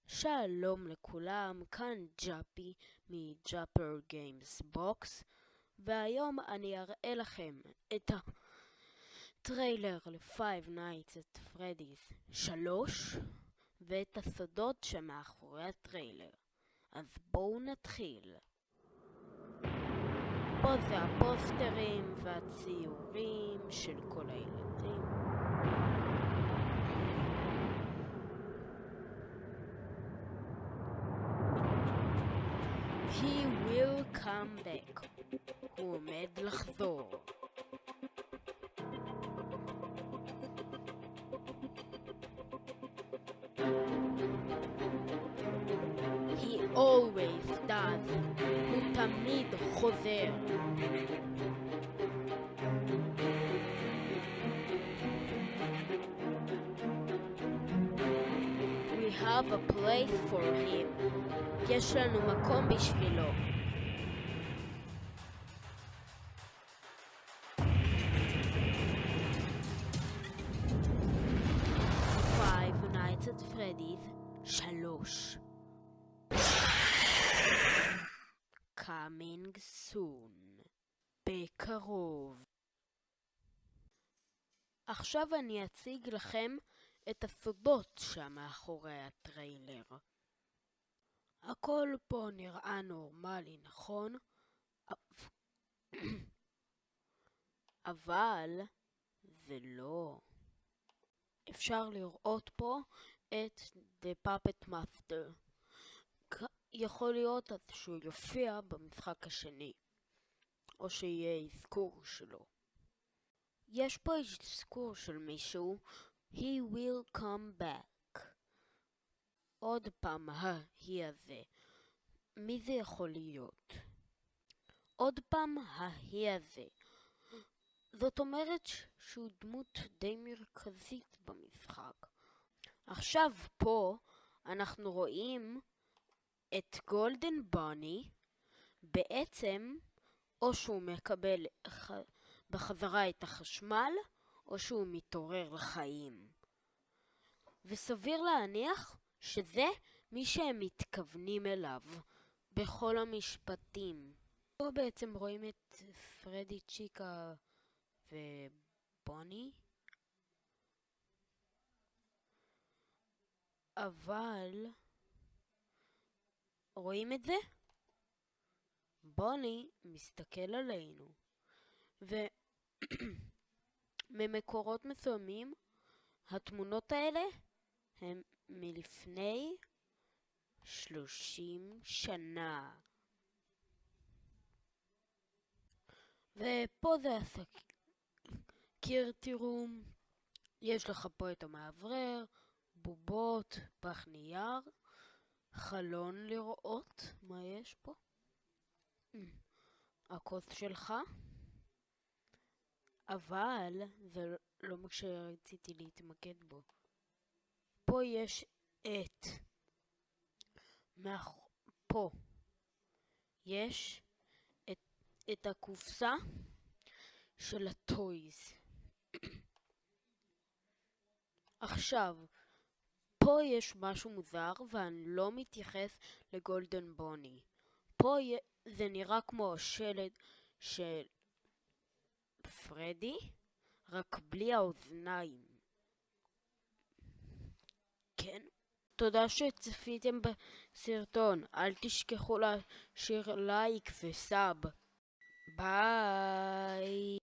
שלום לכולם, כאן ג'אפי מג'אפר גיימס בוקס, והיום אני אראה לכם את הטריילר ל-Five Nights at Freddy's 3 ואת הסודות שמאחורי הטריילר. אז בואו נתחיל. פה זה הפוסטרים והציורים של כל הילדים. He will come back. הוא עומד לחזור. He always does. הוא תמיד חוזר. We have a place for him. יש לנו מקום בשבילו. Five Nights at Freddy's 3 Coming soon. בקרוב. עכשיו אני אציג לכם את הסודות שמאחורי הטריילר. הכל פה נראה נורמלי, נכון? אבל זה לא. אפשר לראות פה את The Puppet Master. יכול להיות שהוא יופיע במשחק השני, או שיהיה אזכור שלו. יש פה אזכור של מישהו, He will come back. עוד פעם ההיא הזה. מי זה יכול להיות? עוד פעם ההיא הזה. זאת אומרת שהוא דמות די מרכזית במשחק. עכשיו פה אנחנו רואים את גולדן בוני. בעצם או שהוא מקבל בחזרה את החשמל, או שהוא מתעורר לחיים. וסביר להניח שזה מי שהם מתכוונים אליו בכל המשפטים. פה בעצם רואים את פרדי, צ'יקה ובוני. אבל רואים את זה? בוני מסתכל עלינו. וממקורות מסוימים התמונות האלה הם מלפני 30 שנה. ופה זה הסקירטי רום. יש לך פה את המאוורר, בובות, פח נייר, חלון לראות מה יש פה. הכוס שלך. אבל זה לא מה שרציתי להתמקד בו. פה יש פה יש את הקופסה של הטויז. עכשיו, פה יש משהו מוזר ואני לא מתייחס לגולדן בוני. פה זה נראה כמו השלד של פרדי, רק בלי האוזניים. כן? תודה שצפיתם בסרטון. אל תשכחו להשאיר לייק וסאב. ביי.